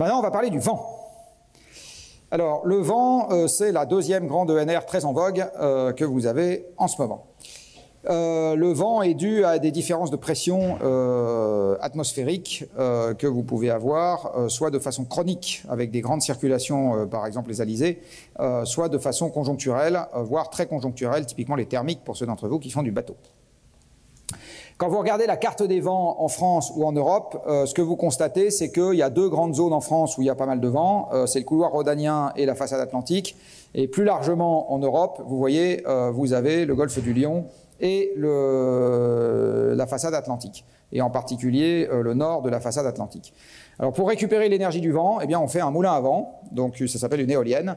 Maintenant, on va parler du vent. Alors, le vent, c'est la deuxième grande ENR très en vogue que vous avez en ce moment. Le vent est dû à des différences de pression atmosphérique que vous pouvez avoir, soit de façon chronique, avec des grandes circulations, par exemple les alizés, soit de façon conjoncturelle, voire très conjoncturelle, typiquement les thermiques, pour ceux d'entre vous qui font du bateau. Quand vous regardez la carte des vents en France ou en Europe, ce que vous constatez, c'est qu'il y a deux grandes zones en France où il y a pas mal de vent, c'est le couloir rhodanien et la façade atlantique, et plus largement en Europe, vous voyez, vous avez le golfe du Lion et la façade atlantique, et en particulier le nord de la façade atlantique. Alors pour récupérer l'énergie du vent, eh bien on fait un moulin à vent, donc ça s'appelle une éolienne,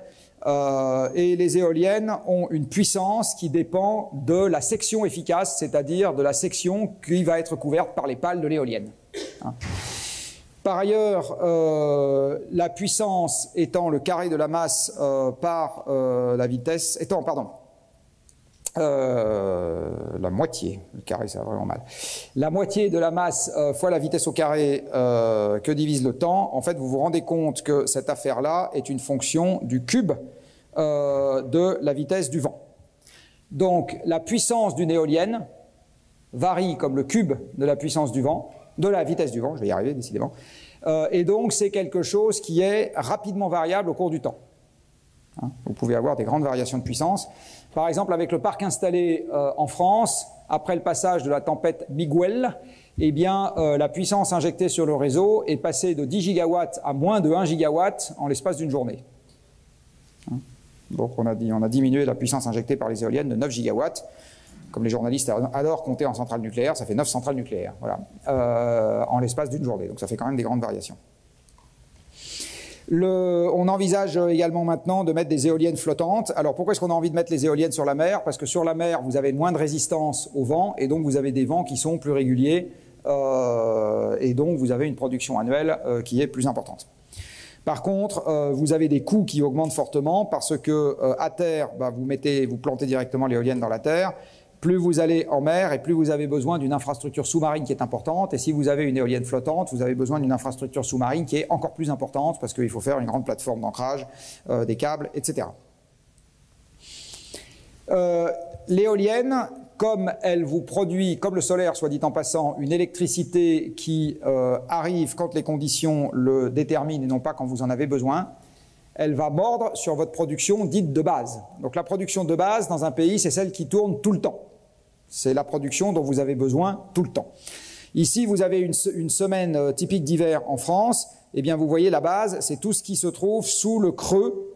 et les éoliennes ont une puissance qui dépend de la section efficace, c'est-à-dire de la section qui va être couverte par les pales de l'éolienne. Par ailleurs, la puissance étant le carré de la masse par la vitesse, la moitié, le carré ça va vraiment mal, la moitié de la masse fois la vitesse au carré que divise le temps, en fait vous vous rendez compte que cette affaire-là est une fonction du cube de la vitesse du vent. Donc la puissance d'une éolienne varie comme le cube de la puissance du vent, de la vitesse du vent, je vais y arriver décidément, et donc c'est quelque chose qui est rapidement variable au cours du temps. Vous pouvez avoir des grandes variations de puissance. Par exemple, avec le parc installé en France, après le passage de la tempête Miguel, eh bien, la puissance injectée sur le réseau est passée de 10 gigawatts à moins de 1 gigawatt en l'espace d'une journée. Donc on a diminué la puissance injectée par les éoliennes de 9 gigawatts. Comme les journalistes adorent compter en centrales nucléaires, ça fait 9 centrales nucléaires, voilà, en l'espace d'une journée. Donc ça fait quand même des grandes variations. On envisage également maintenant de mettre des éoliennes flottantes. Alors pourquoi est-ce qu'on a envie de mettre les éoliennes sur la mer? Parce que sur la mer, vous avez moins de résistance au vent, et donc vous avez des vents qui sont plus réguliers, et donc vous avez une production annuelle qui est plus importante. Par contre, vous avez des coûts qui augmentent fortement parce que à terre, vous plantez directement l'éolienne dans la terre. Plus vous allez en mer et plus vous avez besoin d'une infrastructure sous-marine qui est importante. Et si vous avez une éolienne flottante, vous avez besoin d'une infrastructure sous-marine qui est encore plus importante parce qu'il faut faire une grande plateforme d'ancrage, des câbles, etc. L'éolienne, comme elle vous produit, comme le solaire, soit dit en passant, une électricité qui arrive quand les conditions le déterminent et non pas quand vous en avez besoin, elle va mordre sur votre production dite de base. Donc la production de base dans un pays, c'est celle qui tourne tout le temps. C'est la production dont vous avez besoin tout le temps. Ici, vous avez une semaine typique d'hiver en France. Eh bien, vous voyez la base, c'est tout ce qui se trouve sous le creux.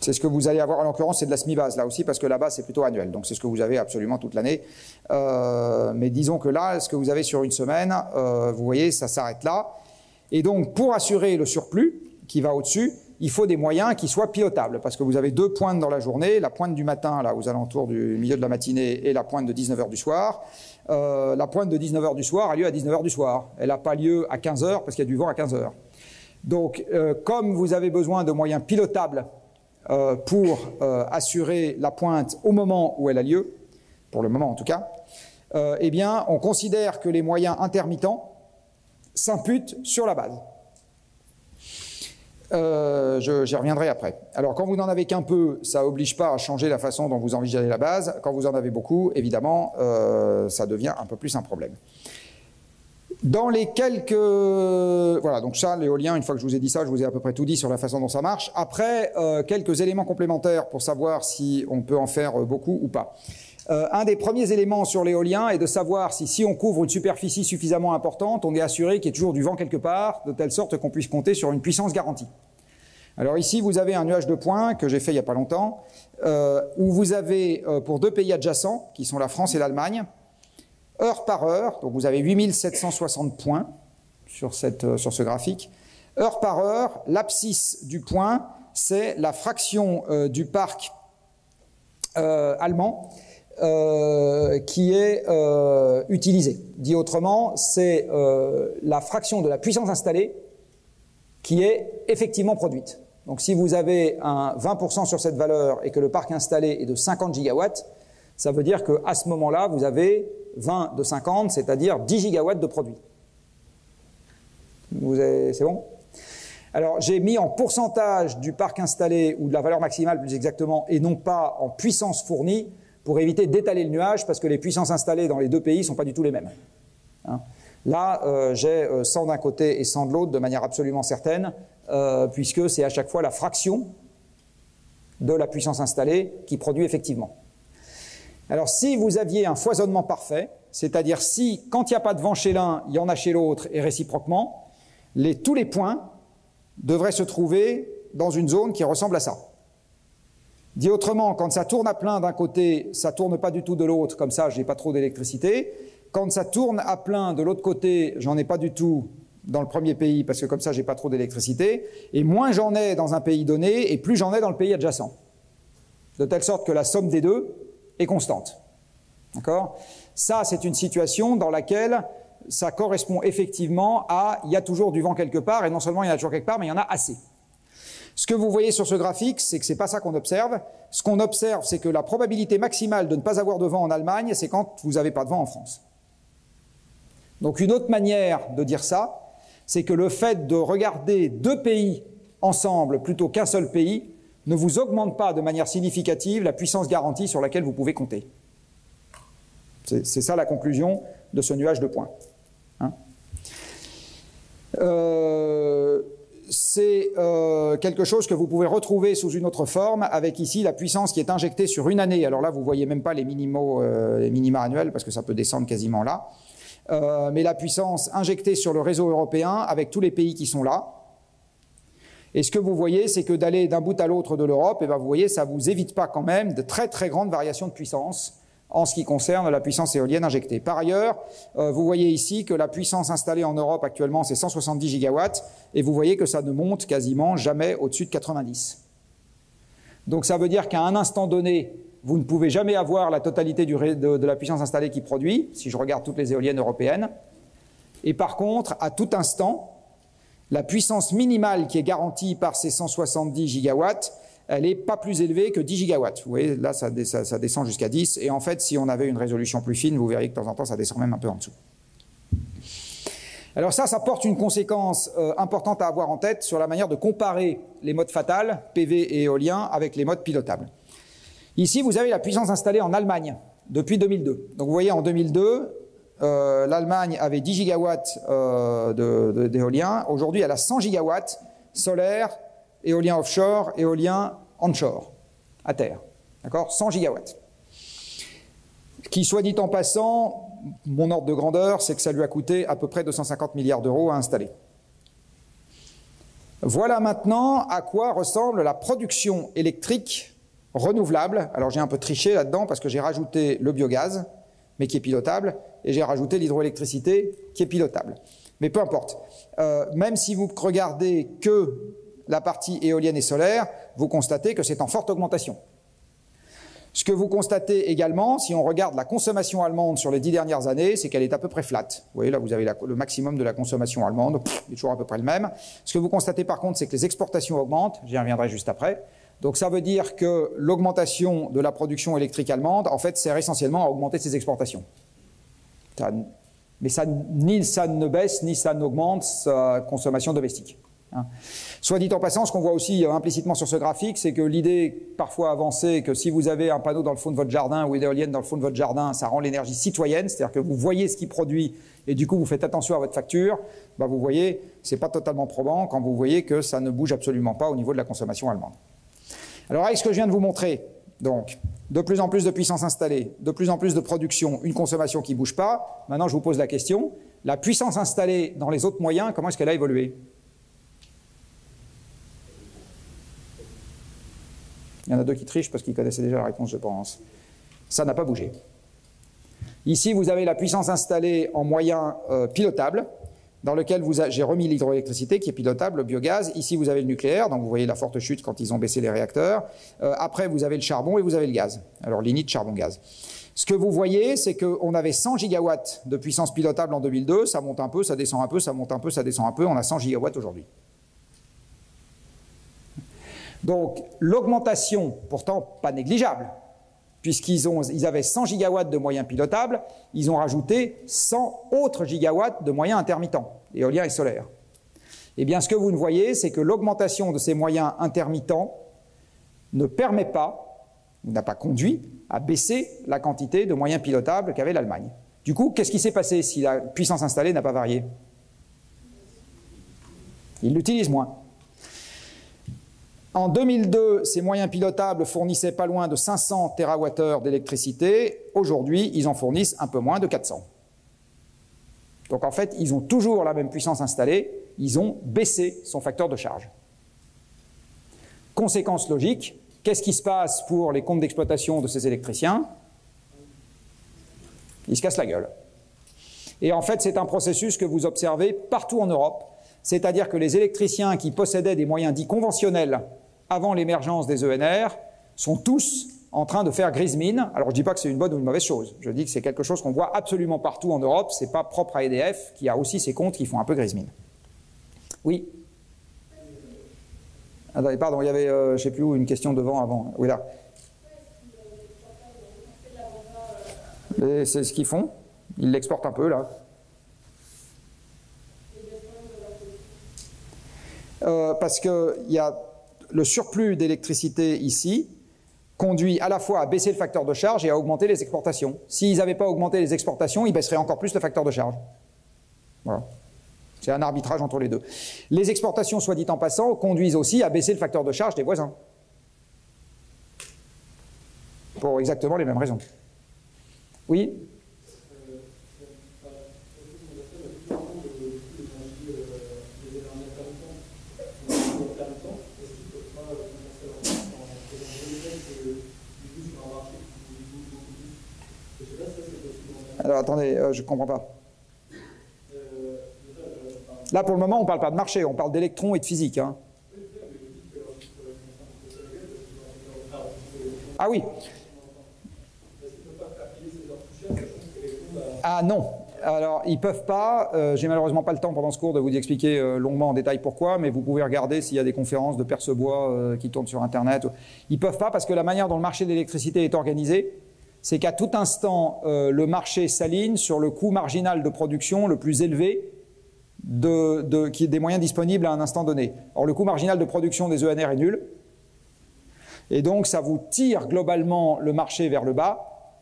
C'est ce que vous allez avoir, en l'occurrence, c'est de la semi-base, là aussi, parce que la base, c'est plutôt annuel. Donc, c'est ce que vous avez absolument toute l'année. Mais disons que là, ce que vous avez sur une semaine, vous voyez, ça s'arrête là. Et donc, pour assurer le surplus qui va au-dessus, il faut des moyens qui soient pilotables, parce que vous avez deux pointes dans la journée, la pointe du matin, là, aux alentours du milieu de la matinée, et la pointe de 19h du soir. La pointe de 19h du soir a lieu à 19h du soir. Elle n'a pas lieu à 15h, parce qu'il y a du vent à 15h. Donc, comme vous avez besoin de moyens pilotables pour assurer la pointe au moment où elle a lieu, pour le moment en tout cas, eh bien, on considère que les moyens intermittents s'imputent sur la base. J'y reviendrai après. Alors, quand vous n'en avez qu'un peu, ça n'oblige pas à changer la façon dont vous envisagez la base. Quand vous en avez beaucoup, évidemment, ça devient un peu plus un problème. Dans les quelques... Voilà, donc ça, l'éolien, une fois que je vous ai dit ça, je vous ai à peu près tout dit sur la façon dont ça marche. Après, quelques éléments complémentaires pour savoir si on peut en faire beaucoup ou pas. Un des premiers éléments sur l'éolien est de savoir si on couvre une superficie suffisamment importante, on est assuré qu'il y ait toujours du vent quelque part, de telle sorte qu'on puisse compter sur une puissance garantie. Alors ici, vous avez un nuage de points que j'ai fait il n'y a pas longtemps, où vous avez, pour deux pays adjacents, qui sont la France et l'Allemagne, heure par heure, donc vous avez 8760 points sur ce graphique, heure par heure, l'abscisse du point, c'est la fraction du parc allemand, qui est utilisée. Dit autrement, c'est la fraction de la puissance installée qui est effectivement produite. Donc si vous avez un 20% sur cette valeur et que le parc installé est de 50 gigawatts, ça veut dire qu'à ce moment-là, vous avez 20 de 50, c'est-à-dire 10 gigawatts de produit. C'est bon? Alors, j'ai mis en pourcentage du parc installé, ou de la valeur maximale plus exactement, et non pas en puissance fournie, pour éviter d'étaler le nuage, parce que les puissances installées dans les deux pays ne sont pas du tout les mêmes. Hein. Là, j'ai 100 d'un côté et 100 de l'autre, de manière absolument certaine, puisque c'est à chaque fois la fraction de la puissance installée qui produit effectivement. Alors, si vous aviez un foisonnement parfait, c'est-à-dire si, quand il n'y a pas de vent chez l'un, il y en a chez l'autre, et réciproquement, tous les points devraient se trouver dans une zone qui ressemble à ça. Dit autrement, quand ça tourne à plein d'un côté, ça ne tourne pas du tout de l'autre, comme ça, je n'ai pas trop d'électricité. Quand ça tourne à plein de l'autre côté, j'en ai pas du tout dans le premier pays, parce que comme ça, j'ai pas trop d'électricité. Et moins j'en ai dans un pays donné, et plus j'en ai dans le pays adjacent. De telle sorte que la somme des deux est constante. D'accord? Ça, c'est une situation dans laquelle ça correspond effectivement à il y a toujours du vent quelque part, et non seulement il y en a toujours quelque part, mais il y en a assez. Ce que vous voyez sur ce graphique, c'est que ce n'est pas ça qu'on observe. Ce qu'on observe, c'est que la probabilité maximale de ne pas avoir de vent en Allemagne, c'est quand vous n'avez pas de vent en France. Donc une autre manière de dire ça, c'est que le fait de regarder deux pays ensemble plutôt qu'un seul pays ne vous augmente pas de manière significative la puissance garantie sur laquelle vous pouvez compter. C'est ça la conclusion de ce nuage de points. Hein? C'est quelque chose que vous pouvez retrouver sous une autre forme, avec ici la puissance qui est injectée sur une année. Alors là, vous ne voyez même pas les minima annuels, parce que ça peut descendre quasiment là. Mais la puissance injectée sur le réseau européen, avec tous les pays qui sont là. Et ce que vous voyez, c'est que d'aller d'un bout à l'autre de l'Europe, eh ben vous voyez, ça ne vous évite pas quand même de très très grandes variations de puissance en ce qui concerne la puissance éolienne injectée. Par ailleurs, vous voyez ici que la puissance installée en Europe actuellement, c'est 170 gigawatts, et vous voyez que ça ne monte quasiment jamais au-dessus de 90. Donc ça veut dire qu'à un instant donné, vous ne pouvez jamais avoir la totalité de la puissance installée qui produit, si je regarde toutes les éoliennes européennes. Et par contre, à tout instant, la puissance minimale qui est garantie par ces 170 gigawatts, elle n'est pas plus élevée que 10 gigawatts. Vous voyez, là, ça descend jusqu'à 10. Et en fait, si on avait une résolution plus fine, vous verriez que de temps en temps, ça descend même un peu en dessous. Alors ça porte une conséquence importante à avoir en tête sur la manière de comparer les modes fatals, PV et éolien, avec les modes pilotables. Ici, vous avez la puissance installée en Allemagne depuis 2002. Donc vous voyez, en 2002, l'Allemagne avait 10 gigawatts d'éolien. Aujourd'hui, elle a 100 gigawatts solaire, éolien offshore, éolien onshore, à terre. D'accord? 100 gigawatts. Qui, soit dit en passant, mon ordre de grandeur, c'est que ça lui a coûté à peu près 250 milliards d'euros à installer. Voilà maintenant à quoi ressemble la production électrique renouvelable. Alors j'ai un peu triché là-dedans parce que j'ai rajouté le biogaz, mais qui est pilotable, et j'ai rajouté l'hydroélectricité, qui est pilotable. Mais peu importe. Même si vous regardez que la partie éolienne et solaire, vous constatez que c'est en forte augmentation. Ce que vous constatez également, si on regarde la consommation allemande sur les 10 dernières années, c'est qu'elle est à peu près flat. Vous voyez, là, vous avez le maximum de la consommation allemande, il est toujours à peu près le même. Ce que vous constatez par contre, c'est que les exportations augmentent, j'y reviendrai juste après. Donc ça veut dire que l'augmentation de la production électrique allemande, en fait, sert essentiellement à augmenter ses exportations. Mais ça, ni ça ne baisse, ni ça n'augmente sa consommation domestique. Hein. Soit dit en passant, ce qu'on voit aussi implicitement sur ce graphique, c'est que l'idée parfois avancée que si vous avez un panneau dans le fond de votre jardin ou une éolienne dans le fond de votre jardin, ça rend l'énergie citoyenne, c'est-à-dire que vous voyez ce qui produit et du coup vous faites attention à votre facture, bah vous voyez, c'est pas totalement probant quand vous voyez que ça ne bouge absolument pas au niveau de la consommation allemande. Alors avec ce que je viens de vous montrer, donc de plus en plus de puissance installée, de plus en plus de production, une consommation qui ne bouge pas, maintenant je vous pose la question, la puissance installée dans les autres moyens, comment est-ce qu'elle a évolué ? Il y en a deux qui trichent parce qu'ils connaissaient déjà la réponse, je pense. Ça n'a pas bougé. Ici, vous avez la puissance installée en moyen pilotable, dans lequel j'ai remis l'hydroélectricité qui est pilotable, le biogaz. Ici, vous avez le nucléaire, donc vous voyez la forte chute quand ils ont baissé les réacteurs. Après, vous avez le charbon et vous avez le gaz. Alors, lignite, charbon-gaz. Ce que vous voyez, c'est qu'on avait 100 gigawatts de puissance pilotable en 2002. Ça monte un peu, ça descend un peu, ça monte un peu, ça descend un peu. On a 100 gigawatts aujourd'hui. Donc, l'augmentation, pourtant pas négligeable, puisqu'ils avaient 100 gigawatts de moyens pilotables, ils ont rajouté 100 autres gigawatts de moyens intermittents, éoliens et solaires. Eh bien, ce que vous ne voyez, c'est que l'augmentation de ces moyens intermittents ne permet pas, ou n'a pas conduit, à baisser la quantité de moyens pilotables qu'avait l'Allemagne. Du coup, qu'est-ce qui s'est passé si la puissance installée n'a pas varié? Ils l'utilisent moins. En 2002, ces moyens pilotables fournissaient pas loin de 500 TWh d'électricité. Aujourd'hui, ils en fournissent un peu moins de 400. Donc en fait, ils ont toujours la même puissance installée, ils ont baissé son facteur de charge. Conséquence logique, qu'est-ce qui se passe pour les comptes d'exploitation de ces électriciens? Ils se cassent la gueule. Et en fait, c'est un processus que vous observez partout en Europe, c'est-à-dire que les électriciens qui possédaient des moyens dits conventionnels avant l'émergence des ENR sont tous en train de faire grise mine. Alors je ne dis pas que c'est une bonne ou une mauvaise chose, je dis que c'est quelque chose qu'on voit absolument partout en Europe, ce n'est pas propre à EDF, qui a aussi ses comptes qui font un peu grise mine. Oui. Attendez, pardon, il y avait, je ne sais plus où, une question devant avant. Oui, là. C'est ce qu'ils font, ils l'exportent un peu là. Parce qu'il y a le surplus d'électricité ici conduit à la fois à baisser le facteur de charge et à augmenter les exportations. S'ils n'avaient pas augmenté les exportations, ils baisseraient encore plus le facteur de charge. Voilà. C'est un arbitrage entre les deux. Les exportations, soit dit en passant, conduisent aussi à baisser le facteur de charge des voisins. Pour exactement les mêmes raisons. Oui ? Alors attendez, je ne comprends pas. Là pour le moment on ne parle pas de marché, on parle d'électrons et de physique. Hein. Ah oui. Ah non. Alors ils ne peuvent pas, j'ai malheureusement pas le temps pendant ce cours de vous expliquer longuement en détail pourquoi, mais vous pouvez regarder s'il y a des conférences de Percebois qui tournent sur Internet. Ils ne peuvent pas parce que la manière dont le marché de l'électricité est organisé, c'est qu'à tout instant, le marché s'aligne sur le coût marginal de production le plus élevé des moyens disponibles à un instant donné. Or, le coût marginal de production des ENR est nul, et donc ça vous tire globalement le marché vers le bas,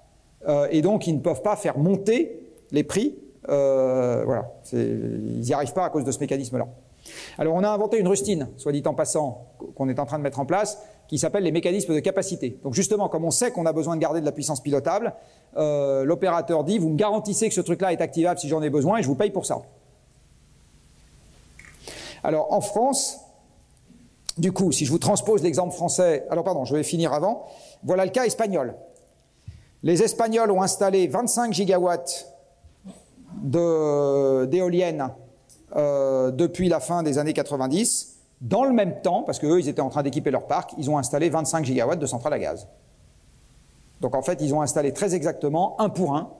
et donc ils ne peuvent pas faire monter les prix. Voilà, ils n'y arrivent pas à cause de ce mécanisme-là. Alors on a inventé une rustine, soit dit en passant, qu'on est en train de mettre en place, qui s'appelle les mécanismes de capacité. Donc justement, comme on sait qu'on a besoin de garder de la puissance pilotable, l'opérateur dit, vous me garantissez que ce truc-là est activable si j'en ai besoin et je vous paye pour ça. Alors en France, du coup, si je vous transpose l'exemple français, alors pardon, je vais finir avant, voilà le cas espagnol. Les Espagnols ont installé 25 gigawatts d'éoliennes depuis la fin des années 90. Dans le même temps, parce qu'eux, ils étaient en train d'équiper leur parc, ils ont installé 25 gigawatts de centrales à gaz. Donc en fait, ils ont installé très exactement 1 pour 1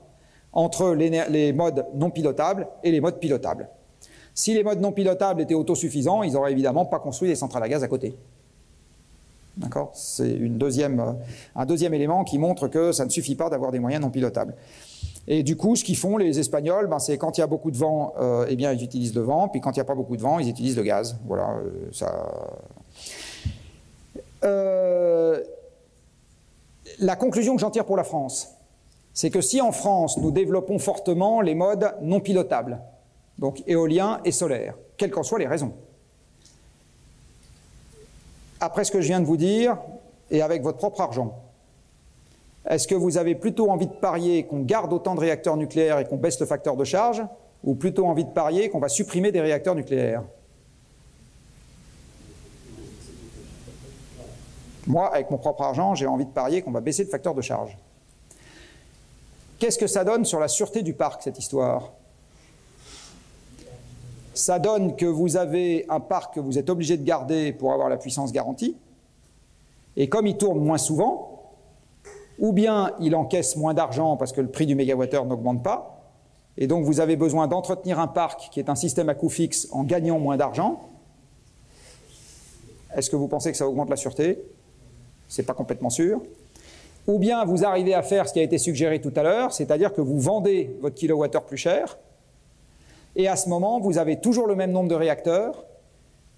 entre les modes non pilotables et les modes pilotables. Si les modes non pilotables étaient autosuffisants, ils n'auraient évidemment pas construit des centrales à gaz à côté. D'accord ? C'est un deuxième élément qui montre que ça ne suffit pas d'avoir des moyens non pilotables. Et du coup, ce qu'ils font, les Espagnols, c'est quand il y a beaucoup de vent, eh bien, ils utilisent le vent, puis quand il n'y a pas beaucoup de vent, ils utilisent le gaz. Voilà, La conclusion que j'en tire pour la France, c'est que si en France, nous développons fortement les modes non pilotables, donc éolien et solaire, quelles qu'en soient les raisons, après ce que je viens de vous dire, et avec votre propre argent, est-ce que vous avez plutôt envie de parier qu'on garde autant de réacteurs nucléaires et qu'on baisse le facteur de charge, ou plutôt envie de parier qu'on va supprimer des réacteurs nucléaires? Moi, avec mon propre argent, j'ai envie de parier qu'on va baisser le facteur de charge. Qu'est-ce que ça donne sur la sûreté du parc, cette histoire? Ça donne que vous avez un parc que vous êtes obligé de garder pour avoir la puissance garantie, et comme il tourne moins souvent, ou bien il encaisse moins d'argent parce que le prix du mégawattheure n'augmente pas, et donc vous avez besoin d'entretenir un parc qui est un système à coût fixe en gagnant moins d'argent. Est-ce que vous pensez que ça augmente la sûreté? C'est pas complètement sûr. Ou bien vous arrivez à faire ce qui a été suggéré tout à l'heure, c'est-à-dire que vous vendez votre kilowattheure plus cher, et à ce moment, vous avez toujours le même nombre de réacteurs,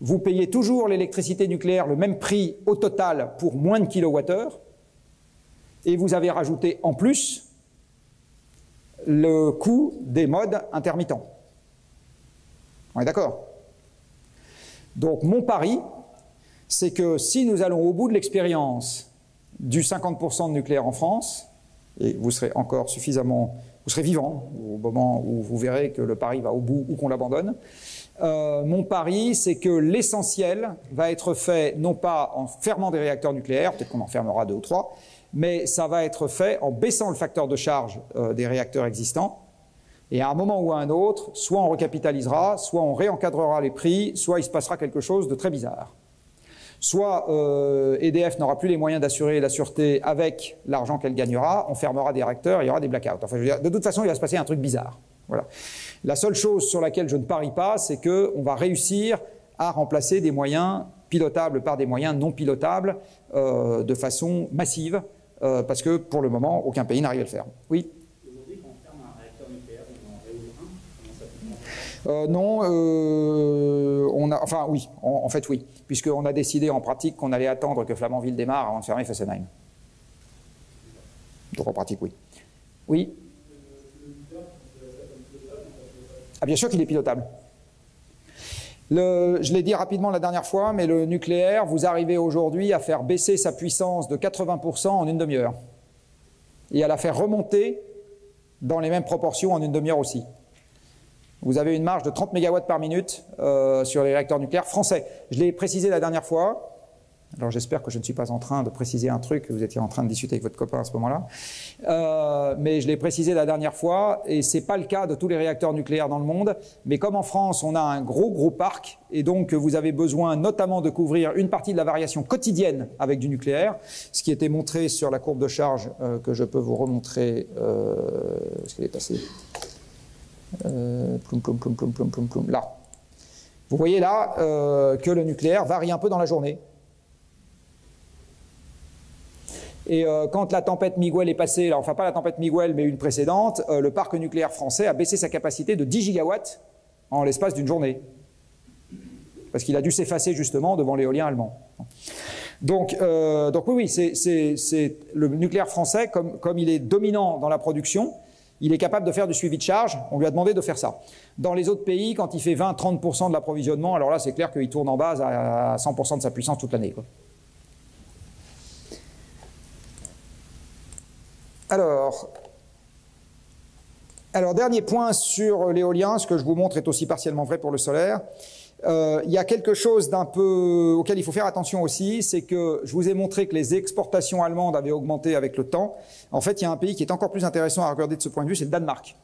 vous payez toujours l'électricité nucléaire le même prix au total pour moins de kilowattheure, et vous avez rajouté en plus le coût des modes intermittents. On est d'accord? Donc mon pari, c'est que si nous allons au bout de l'expérience du 50% de nucléaire en France, et vous serez encore suffisamment, vous serez vivant au moment où vous verrez que le pari va au bout ou qu'on l'abandonne, mon pari, c'est que l'essentiel va être fait non pas en fermant des réacteurs nucléaires, peut-être qu'on en fermera 2 ou 3, mais ça va être fait en baissant le facteur de charge des réacteurs existants. Et à un moment ou à un autre, soit on recapitalisera, soit on réencadrera les prix, soit il se passera quelque chose de très bizarre. Soit EDF n'aura plus les moyens d'assurer la sûreté avec l'argent qu'elle gagnera, on fermera des réacteurs, il y aura des blackouts. Enfin, je veux dire, de toute façon, il va se passer un truc bizarre. Voilà. La seule chose sur laquelle je ne parie pas, c'est qu'on va réussir à remplacer des moyens pilotables par des moyens non pilotables de façon massive, parce que pour le moment, aucun pays n'arrive à le faire. Oui. Aujourd'hui, quand on ferme un réacteur nucléaire, on en réouvre un, comment ça peut Non, enfin oui, en fait oui, puisqu'on a décidé en pratique qu'on allait attendre que Flamanville démarre avant de fermer Fessenheim. Donc en pratique oui. Oui. Ah, bien sûr qu'il est pilotable. Je l'ai dit rapidement la dernière fois, mais le nucléaire, vous arrivez aujourd'hui à faire baisser sa puissance de 80% en une demi-heure. Et à la faire remonter dans les mêmes proportions en une demi-heure aussi. Vous avez une marge de 30 MW par minute sur les réacteurs nucléaires français. Je l'ai précisé la dernière fois. Alors j'espère que je ne suis pas en train de préciser un truc, vous étiez en train de discuter avec votre copain à ce moment-là. Mais je l'ai précisé la dernière fois, et ce n'est pas le cas de tous les réacteurs nucléaires dans le monde. Mais comme en France, on a un gros parc, et donc vous avez besoin notamment de couvrir une partie de la variation quotidienne avec du nucléaire, ce qui était montré sur la courbe de charge que je peux vous remontrer. Est-ce qu'elle est passée là. Vous voyez là que le nucléaire varie un peu dans la journée. Et quand la tempête Miguel est passée, là, enfin pas la tempête Miguel mais une précédente, le parc nucléaire français a baissé sa capacité de 10 gigawatts en l'espace d'une journée. Parce qu'il a dû s'effacer justement devant l'éolien allemand. Donc oui, le nucléaire français, comme il est dominant dans la production, il est capable de faire du suivi de charge, on lui a demandé de faire ça. Dans les autres pays, quand il fait 20-30% de l'approvisionnement, alors là c'est clair qu'il tourne en base à 100% de sa puissance toute l'année. Alors, dernier point sur l'éolien, ce que je vous montre est aussi partiellement vrai pour le solaire. Il y a quelque chose d'un peu auquel il faut faire attention aussi, c'est que je vous ai montré que les exportations allemandes avaient augmenté avec le temps. En fait, il y a un pays qui est encore plus intéressant à regarder de ce point de vue, c'est le Danemark.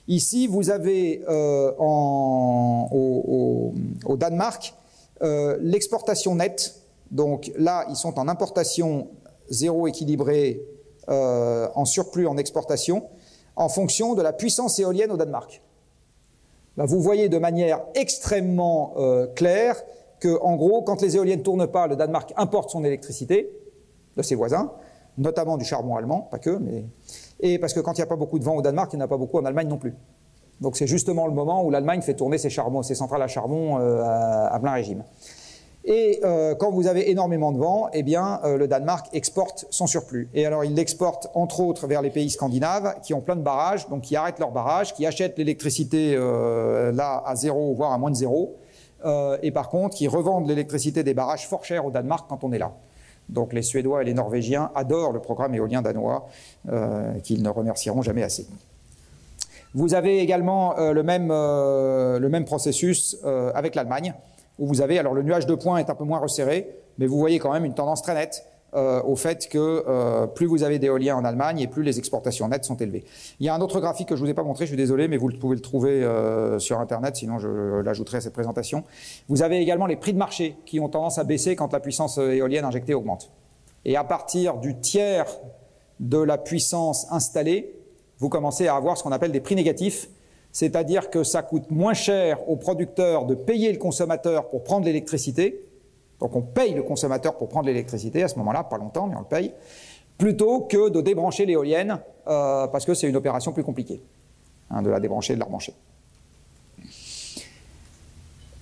Ici, vous avez au Danemark l'exportation nette. Donc là, ils sont en importation zéro équilibrée, en surplus en exportation, en fonction de la puissance éolienne au Danemark. Là, vous voyez de manière extrêmement claire que, en gros, quand les éoliennes ne tournent pas, le Danemark importe son électricité de ses voisins, notamment du charbon allemand, pas que, mais... Et parce que quand il n'y a pas beaucoup de vent au Danemark, il n'y en a pas beaucoup en Allemagne non plus. Donc c'est justement le moment où l'Allemagne fait tourner ses centrales à charbon à plein régime. Et quand vous avez énormément de vent, eh bien, le Danemark exporte son surplus. Et alors, il l'exporte, entre autres, vers les pays scandinaves, qui ont plein de barrages, donc qui arrêtent leurs barrages, qui achètent l'électricité là à zéro, voire à moins de zéro, et par contre, qui revendent l'électricité des barrages fort cher au Danemark quand on est là. Donc les Suédois et les Norvégiens adorent le programme éolien danois, qu'ils ne remercieront jamais assez. Vous avez également le même processus avec l'Allemagne, où vous avez, alors le nuage de points est un peu moins resserré, mais vous voyez quand même une tendance très nette au fait que plus vous avez d'éolien en Allemagne et plus les exportations nettes sont élevées. Il y a un autre graphique que je ne vous ai pas montré, je suis désolé, mais vous pouvez le trouver sur Internet, sinon je l'ajouterai à cette présentation. Vous avez également les prix de marché qui ont tendance à baisser quand la puissance éolienne injectée augmente. Et à partir du tiers de la puissance installée, vous commencez à avoir ce qu'on appelle des prix négatifs, c'est-à-dire que ça coûte moins cher aux producteurs de payer le consommateur pour prendre l'électricité, donc on paye le consommateur pour prendre l'électricité à ce moment-là, pas longtemps, mais on le paye, plutôt que de débrancher l'éolienne, parce que c'est une opération plus compliquée, hein, de la débrancher et de la rebrancher.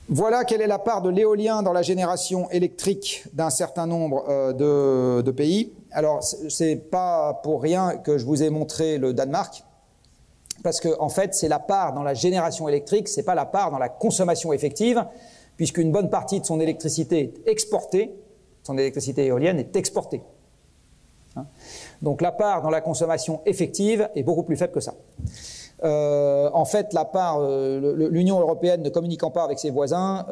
Voilà quelle est la part de l'éolien dans la génération électrique d'un certain nombre de pays. Alors, c'est pas pour rien que je vous ai montré le Danemark, parce que en fait, c'est la part dans la génération électrique, c'est pas la part dans la consommation effective, puisqu'une bonne partie de son électricité est exportée, son électricité éolienne est exportée. Donc la part dans la consommation effective est beaucoup plus faible que ça. En fait, la part, l'Union européenne ne communiquant pas avec ses voisins,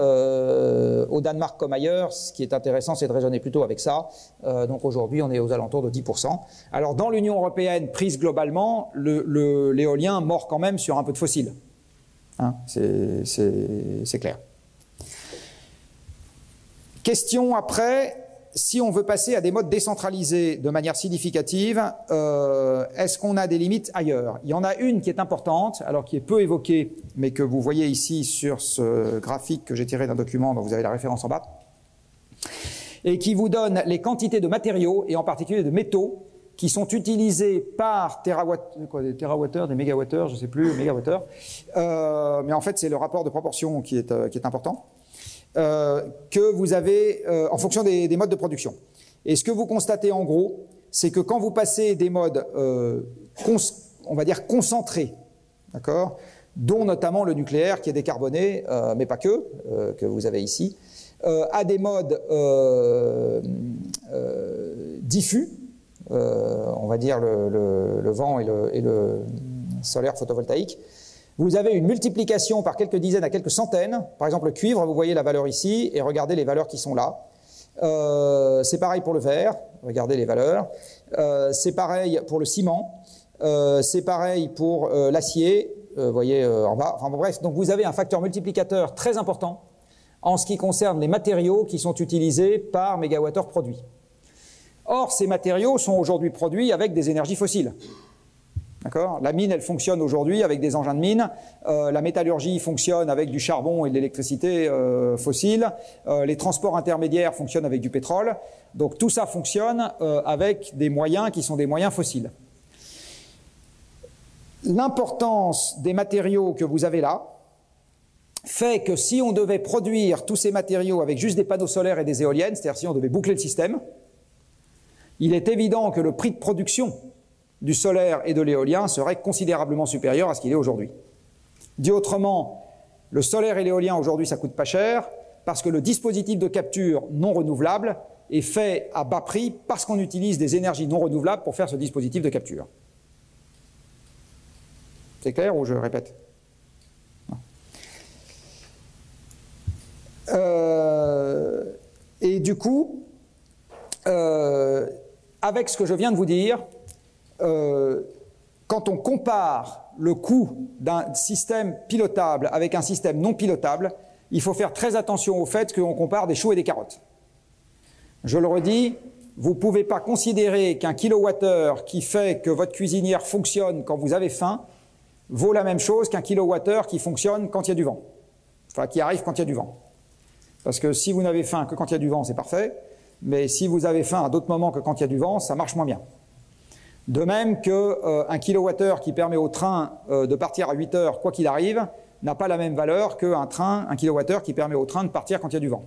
au Danemark comme ailleurs, ce qui est intéressant, c'est de raisonner plutôt avec ça. Donc aujourd'hui, on est aux alentours de 10%. Alors dans l'Union européenne, prise globalement, l'éolien mord quand même sur un peu de fossiles. Hein, c'est clair. Question après. Si on veut passer à des modes décentralisés de manière significative, est-ce qu'on a des limites ailleurs? Il y en a une qui est importante, alors qui est peu évoquée, mais que vous voyez ici sur ce graphique que j'ai tiré d'un document dont vous avez la référence en bas, et qui vous donne les quantités de matériaux, et en particulier de métaux, qui sont utilisés par des térawattheures, des mégawattheures, je ne sais plus, mégawattheures, mais en fait c'est le rapport de proportion qui est important. Que vous avez en fonction des modes de production. Et ce que vous constatez en gros, c'est que quand vous passez des modes, on va dire concentrés, d'accord, dont notamment le nucléaire qui est décarboné, mais pas que vous avez ici, à des modes diffus, on va dire le vent et le solaire photovoltaïque, vous avez une multiplication par quelques dizaines à quelques centaines. Par exemple, le cuivre, vous voyez la valeur ici, et regardez les valeurs qui sont là. C'est pareil pour le verre, regardez les valeurs. C'est pareil pour le ciment. C'est pareil pour l'acier, vous voyez en bas. Enfin bon, bref, donc vous avez un facteur multiplicateur très important en ce qui concerne les matériaux qui sont utilisés par mégawattheure produit. Or, ces matériaux sont aujourd'hui produits avec des énergies fossiles. D'accord ? La mine, elle fonctionne aujourd'hui avec des engins de mine. La métallurgie fonctionne avec du charbon et de l'électricité fossile. Les transports intermédiaires fonctionnent avec du pétrole. Donc tout ça fonctionne avec des moyens qui sont des moyens fossiles. L'importance des matériaux que vous avez là fait que si on devait produire tous ces matériaux avec juste des panneaux solaires et des éoliennes, c'est-à-dire si on devait boucler le système, il est évident que le prix de production du solaire et de l'éolien serait considérablement supérieur à ce qu'il est aujourd'hui. Dit autrement, le solaire et l'éolien aujourd'hui ça coûte pas cher parce que le dispositif de capture non renouvelable est fait à bas prix parce qu'on utilise des énergies non renouvelables pour faire ce dispositif de capture. C'est clair ou je répète? Et du coup, avec ce que je viens de vous dire, quand on compare le coût d'un système pilotable avec un système non pilotable, il faut faire très attention au fait qu'on compare des choux et des carottes. Je le redis, vous ne pouvez pas considérer qu'un kilowattheure qui fait que votre cuisinière fonctionne quand vous avez faim vaut la même chose qu'un kilowattheure qui fonctionne quand il y a du vent. Enfin, qui arrive quand il y a du vent. Parce que si vous n'avez faim que quand il y a du vent, c'est parfait. Mais si vous avez faim à d'autres moments que quand il y a du vent, ça marche moins bien. De même qu'un kilowattheure qui permet au train de partir à 8 heures, quoi qu'il arrive, n'a pas la même valeur qu'un kilowattheure qui permet au train de partir quand il y a du vent.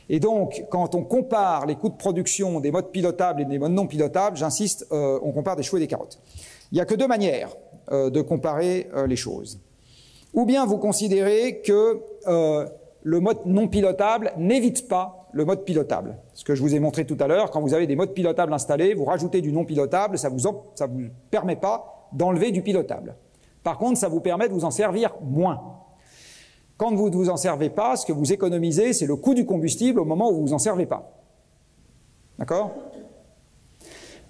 Et donc, quand on compare les coûts de production des modes pilotables et des modes non pilotables, j'insiste, on compare des choux et des carottes. Il n'y a que deux manières de comparer les choses. Ou bien vous considérez que le mode non pilotable n'évite pas le mode pilotable. Ce que je vous ai montré tout à l'heure, quand vous avez des modes pilotables installés, vous rajoutez du non pilotable, ça vous permet pas d'enlever du pilotable. Par contre, ça vous permet de vous en servir moins. Quand vous ne vous en servez pas, ce que vous économisez, c'est le coût du combustible au moment où vous vous en servez pas. D'accord ?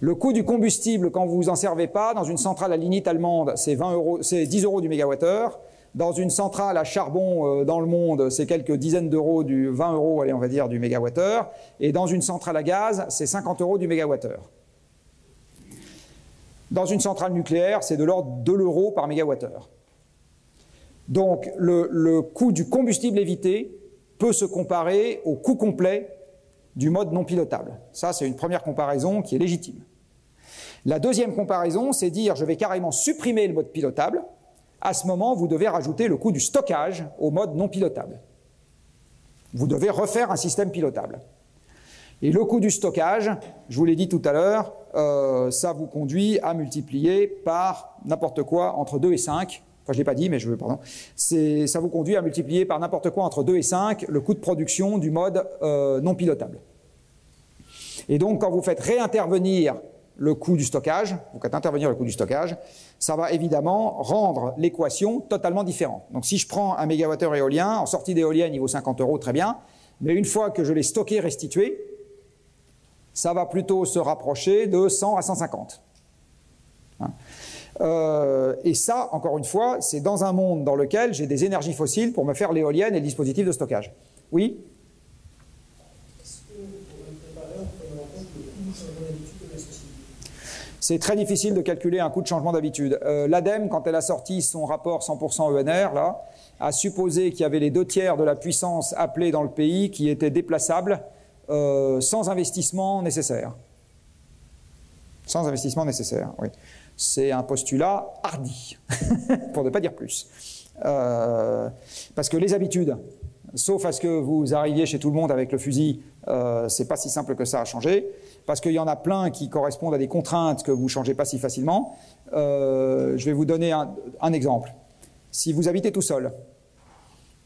Le coût du combustible, quand vous vous en servez pas, dans une centrale à lignite allemande, c'est 10 € du mégawattheure. Dans une centrale à charbon dans le monde, c'est quelques dizaines d'euros, 20 €, allez, on va dire, du mégawattheure. Et dans une centrale à gaz, c'est 50 € du mégawattheure. Dans une centrale nucléaire, c'est de l'ordre de l'euro par mégawattheure. Donc, le coût du combustible évité peut se comparer au coût complet du mode non pilotable. Ça, c'est une première comparaison qui est légitime. La deuxième comparaison, c'est dire je vais carrément supprimer le mode pilotable. À ce moment, vous devez rajouter le coût du stockage au mode non pilotable. Vous devez refaire un système pilotable. Et le coût du stockage, je vous l'ai dit tout à l'heure, ça vous conduit à multiplier par n'importe quoi entre 2 et 5. Enfin, je ne l'ai pas dit, mais pardon. Ça vous conduit à multiplier par n'importe quoi entre 2 et 5 le coût de production du mode non pilotable. Et donc, quand vous faites réintervenir le coût du stockage, ça va évidemment rendre l'équation totalement différente. Donc, si je prends un mégawattheure éolien, en sortie d'éolienne, il vaut 50 €, très bien. Mais une fois que je l'ai stocké, restitué, ça va plutôt se rapprocher de 100 à 150. Et ça, encore une fois, c'est dans un monde dans lequel j'ai des énergies fossiles pour me faire l'éolienne et le dispositif de stockage. Oui ? Est-ce que pour le préparer, on peut en compte le coût du changement d'habitude de la société? C'est très difficile de calculer un coût de changement d'habitude. L'ADEME, quand elle a sorti son rapport 100% ENR, là, a supposé qu'il y avait les 2/3 de la puissance appelée dans le pays qui étaient déplaçables sans investissement nécessaire. Sans investissement nécessaire, oui. C'est un postulat hardi, pour ne pas dire plus. Parce que les habitudes, sauf à ce que vous arriviez chez tout le monde avec le fusil, c'est pas si simple que ça à changer, parce qu'il y en a plein qui correspondent à des contraintes que vous ne changez pas si facilement. Je vais vous donner un exemple. Si vous habitez tout seul,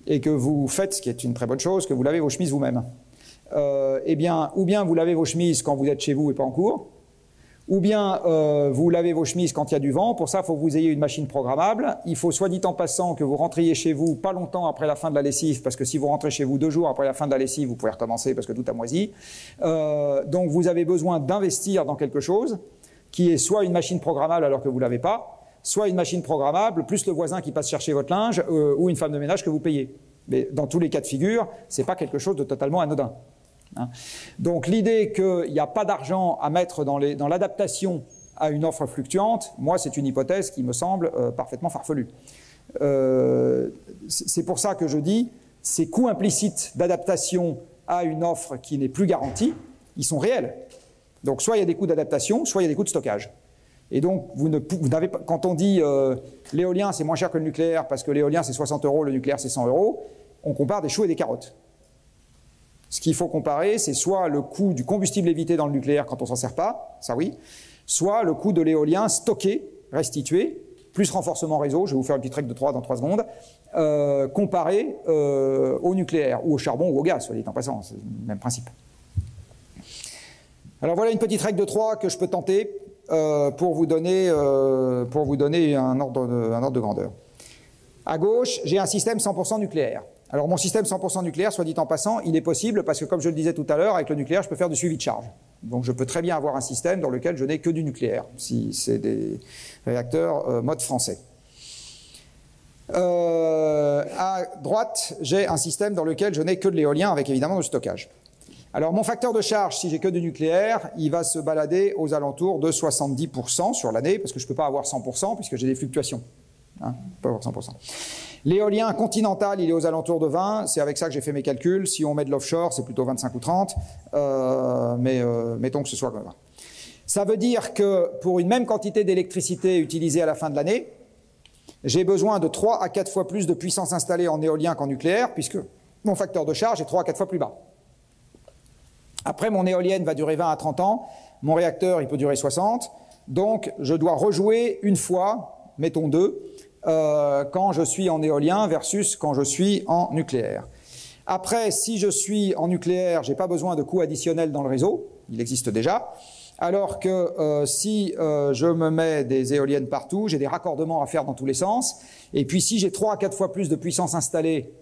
et que vous faites, ce qui est une très bonne chose, que vous lavez vos chemises vous-même, eh bien, ou bien vous lavez vos chemises quand vous êtes chez vous et pas en cours, ou bien vous lavez vos chemises quand il y a du vent. Pour ça, il faut que vous ayez une machine programmable. Il faut, soit dit en passant, que vous rentriez chez vous pas longtemps après la fin de la lessive, parce que si vous rentrez chez vous 2 jours après la fin de la lessive, vous pouvez recommencer parce que tout a moisi. Donc vous avez besoin d'investir dans quelque chose qui est soit une machine programmable alors que vous ne l'avez pas, soit une machine programmable, plus le voisin qui passe chercher votre linge, ou une femme de ménage que vous payez. Mais dans tous les cas de figure, ce n'est pas quelque chose de totalement anodin. Donc l'idée qu'il n'y a pas d'argent à mettre dans l'adaptation à une offre fluctuante, moi c'est une hypothèse qui me semble parfaitement farfelue. C'est pour ça que je dis, ces coûts implicites d'adaptation à une offre qui n'est plus garantie, ils sont réels. Donc soit il y a des coûts d'adaptation, soit il y a des coûts de stockage. Et donc vous n'avez pas, quand on dit l'éolien c'est moins cher que le nucléaire parce que l'éolien c'est 60 €, le nucléaire c'est 100 €, on compare des choux et des carottes. Ce qu'il faut comparer, c'est soit le coût du combustible évité dans le nucléaire quand on s'en sert pas, ça oui, soit le coût de l'éolien stocké, restitué, plus renforcement réseau, je vais vous faire une petite règle de 3 dans 3 secondes, comparé au nucléaire, ou au charbon ou au gaz, soit dit en passant, c'est le même principe. Alors voilà une petite règle de 3 que je peux tenter pour vous donner un ordre de grandeur. À gauche, j'ai un système 100% nucléaire. Alors mon système 100% nucléaire, soit dit en passant, il est possible parce que comme je le disais tout à l'heure, avec le nucléaire, je peux faire du suivi de charge. Donc je peux très bien avoir un système dans lequel je n'ai que du nucléaire, si c'est des réacteurs mode français. À droite, j'ai un système dans lequel je n'ai que de l'éolien avec évidemment du stockage. Alors mon facteur de charge, si j'ai que du nucléaire, il va se balader aux alentours de 70% sur l'année, parce que je ne peux pas avoir 100% puisque j'ai des fluctuations. Hein, pas avoir 100%. L'éolien continental, il est aux alentours de 20, c'est avec ça que j'ai fait mes calculs. Si on met de l'offshore, c'est plutôt 25 ou 30, mais mettons que ce soit comme ça. Ça veut dire que pour une même quantité d'électricité utilisée à la fin de l'année, j'ai besoin de 3 à 4 fois plus de puissance installée en éolien qu'en nucléaire, puisque mon facteur de charge est 3 à 4 fois plus bas. Après, mon éolienne va durer 20 à 30 ans, mon réacteur, il peut durer 60, donc je dois rejouer une fois, mettons 2, quand je suis en éolien versus quand je suis en nucléaire. Après, si je suis en nucléaire, je n'ai pas besoin de coûts additionnels dans le réseau, il existe déjà, alors que si je me mets des éoliennes partout, j'ai des raccordements à faire dans tous les sens, et puis si j'ai 3 à 4 fois plus de puissance installée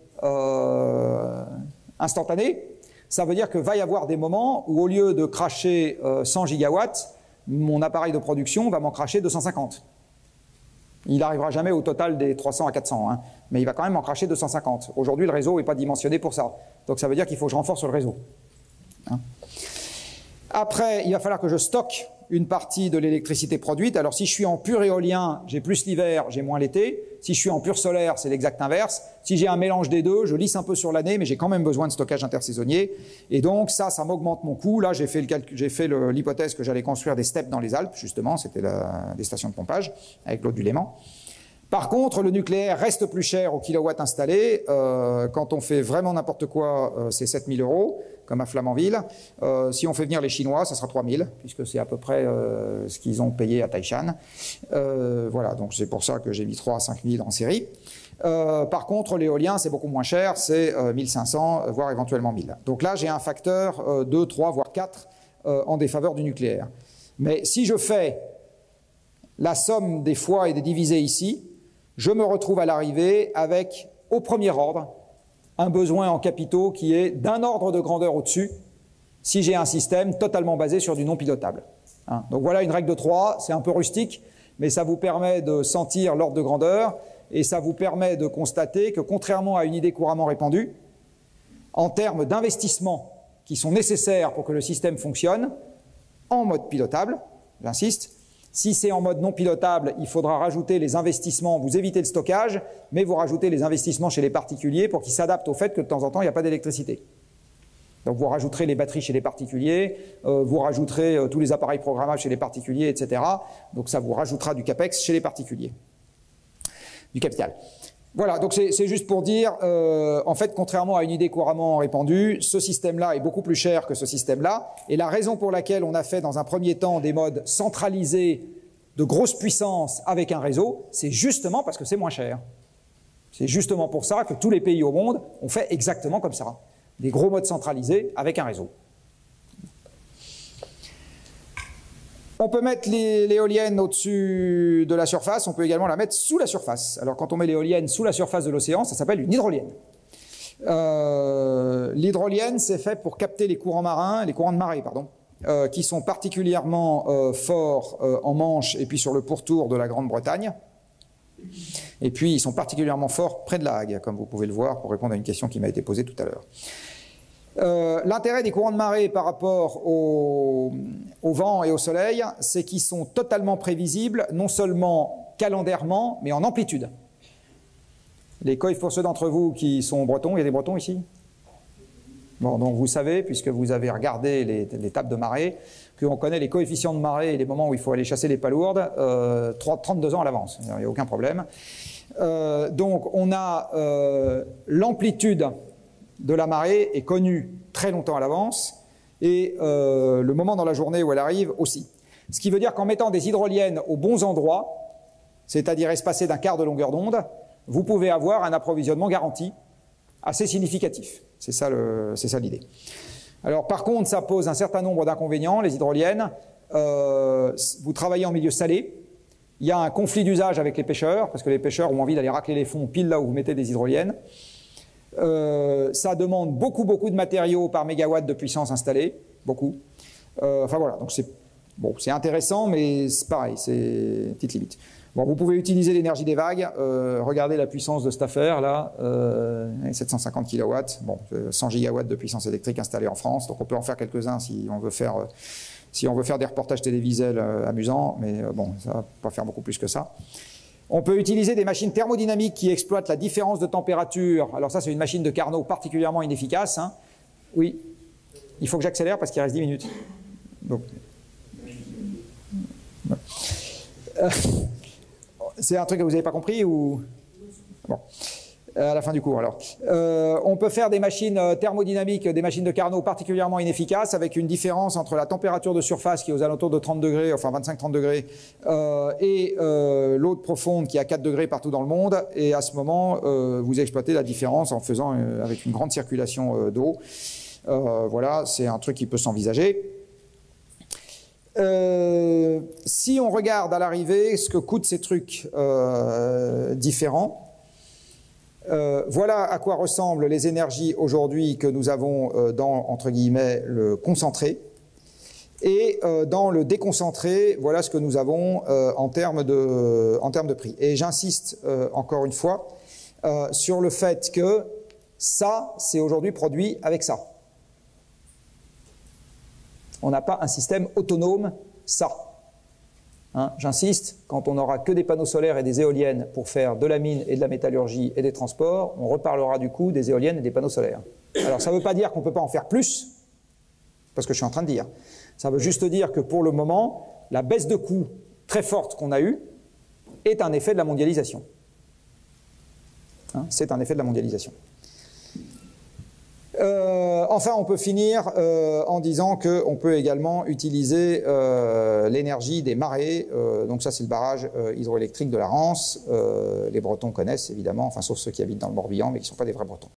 instantanée, ça veut dire que va y avoir des moments où au lieu de cracher 100 gigawatts, mon appareil de production va m'en cracher 250. Il n'arrivera jamais au total des 300 à 400, hein, mais il va quand même en cracher 250. Aujourd'hui, le réseau n'est pas dimensionné pour ça. Donc ça veut dire qu'il faut que je renforce le réseau. Hein. Après, il va falloir que je stocke une partie de l'électricité produite. Alors si je suis en pur éolien, j'ai plus l'hiver, j'ai moins l'été. Si je suis en pur solaire, c'est l'exact inverse. Si j'ai un mélange des deux, je lisse un peu sur l'année, mais j'ai quand même besoin de stockage intersaisonnier. Et donc ça m'augmente mon coût. Là, j'ai fait l'hypothèse que j'allais construire des steppes dans les Alpes, justement, c'était des stations de pompage avec l'eau du Léman. Par contre, le nucléaire reste plus cher au kilowatt installé. Quand on fait vraiment n'importe quoi, c'est 7 000 €, comme à Flamanville. Si on fait venir les Chinois, ça sera 3 000, puisque c'est à peu près ce qu'ils ont payé à Taishan. Voilà, donc c'est pour ça que j'ai mis 3 à 5 000 en série. Par contre, l'éolien, c'est beaucoup moins cher, c'est 1 500, voire éventuellement 1 000. Donc là, j'ai un facteur 2, 3, voire 4 en défaveur du nucléaire. Mais si je fais la somme des fois et des divisés ici, je me retrouve à l'arrivée avec, au premier ordre, un besoin en capitaux qui est d'un ordre de grandeur au-dessus, si j'ai un système totalement basé sur du non pilotable. Hein. Donc voilà une règle de 3, c'est un peu rustique, mais ça vous permet de sentir l'ordre de grandeur, et ça vous permet de constater que, contrairement à une idée couramment répandue, en termes d'investissements qui sont nécessaires pour que le système fonctionne, en mode pilotable, j'insiste, si c'est en mode non pilotable, il faudra rajouter les investissements, vous évitez le stockage, mais vous rajoutez les investissements chez les particuliers pour qu'ils s'adaptent au fait que de temps en temps, il n'y a pas d'électricité. Donc vous rajouterez les batteries chez les particuliers, vous rajouterez tous les appareils programmables chez les particuliers, etc. Donc ça vous rajoutera du CAPEX chez les particuliers, du capital. Voilà, donc c'est juste pour dire, en fait, contrairement à une idée couramment répandue, ce système-là est beaucoup plus cher que ce système-là. Et la raison pour laquelle on a fait dans un premier temps des modes centralisés de grosse puissance avec un réseau, c'est justement parce que c'est moins cher. C'est justement pour ça que tous les pays au monde ont fait exactement comme ça. Des gros modes centralisés avec un réseau. On peut mettre l'éolienne au-dessus de la surface, on peut également la mettre sous la surface. Alors quand on met l'éolienne sous la surface de l'océan, ça s'appelle une hydrolienne. L'hydrolienne, c'est fait pour capter les courants marins, les courants de marée, pardon, qui sont particulièrement forts en Manche et puis sur le pourtour de la Grande-Bretagne. Et puis ils sont particulièrement forts près de La Hague, comme vous pouvez le voir, pour répondre à une question qui m'a été posée tout à l'heure. L'intérêt des courants de marée par rapport au vent et au soleil, c'est qu'ils sont totalement prévisibles, non seulement calendairement, mais en amplitude. Pour ceux d'entre vous qui sont bretons, il y a des bretons ici? Bon, donc vous savez, puisque vous avez regardé les tables de marée, qu'on connaît les coefficients de marée et les moments où il faut aller chasser les palourdes 32 ans à l'avance, il n'y a aucun problème. Donc on a l'amplitude de la marée est connue très longtemps à l'avance, et le moment dans la journée où elle arrive aussi. Ce qui veut dire qu'en mettant des hydroliennes aux bons endroits, c'est-à-dire espacées d'un quart de longueur d'onde, vous pouvez avoir un approvisionnement garanti assez significatif. C'est ça l'idée. Alors par contre, ça pose un certain nombre d'inconvénients, les hydroliennes. Vous travaillez en milieu salé, il y a un conflit d'usage avec les pêcheurs, parce que les pêcheurs ont envie d'aller racler les fonds pile là où vous mettez des hydroliennes. Ça demande beaucoup de matériaux par mégawatt de puissance installée, beaucoup. Enfin voilà, donc c'est intéressant, mais c'est pareil, c'est une petite limite. Bon, vous pouvez utiliser l'énergie des vagues, regardez la puissance de cette affaire, là, 750 kW, bon, 100 gigawatts de puissance électrique installée en France, donc on peut en faire quelques-uns si on veut faire des reportages télévisuels amusants, mais bon, ça va pas faire beaucoup plus que ça. On peut utiliser des machines thermodynamiques qui exploitent la différence de température. Alors ça, c'est une machine de Carnot particulièrement inefficace. Hein. Oui, il faut que j'accélère parce qu'il reste 10 minutes. Donc... c'est un truc que vous n'avez pas compris ou... Bon. À la fin du cours, alors. On peut faire des machines thermodynamiques, des machines de Carnot particulièrement inefficaces, avec une différence entre la température de surface qui est aux alentours de 30 degrés, enfin 25-30 degrés, et l'eau profonde qui est à 4 degrés partout dans le monde. Et à ce moment, vous exploitez la différence en faisant avec une grande circulation d'eau. Voilà, c'est un truc qui peut s'envisager. Si on regarde à l'arrivée ce que coûtent ces trucs différents, voilà à quoi ressemblent les énergies aujourd'hui que nous avons dans, entre guillemets, le concentré. Et dans le déconcentré, voilà ce que nous avons en termes de prix. Et j'insiste encore une fois sur le fait que ça, c'est aujourd'hui produit avec ça. On n'a pas un système autonome, ça. Hein, j'insiste, quand on n'aura que des panneaux solaires et des éoliennes pour faire de la mine et de la métallurgie et des transports, on reparlera du coup des éoliennes et des panneaux solaires. Alors ça ne veut pas dire qu'on ne peut pas en faire plus, parce que je suis en train de dire. Ça veut juste dire que pour le moment, la baisse de coûts très forte qu'on a eue est un effet de la mondialisation. hein, c'est un effet de la mondialisation. Enfin, on peut finir en disant qu'on peut également utiliser l'énergie des marées. Donc ça, c'est le barrage hydroélectrique de la Rance. Les Bretons connaissent, évidemment, enfin, sauf ceux qui habitent dans le Morbihan, mais qui ne sont pas des vrais Bretons.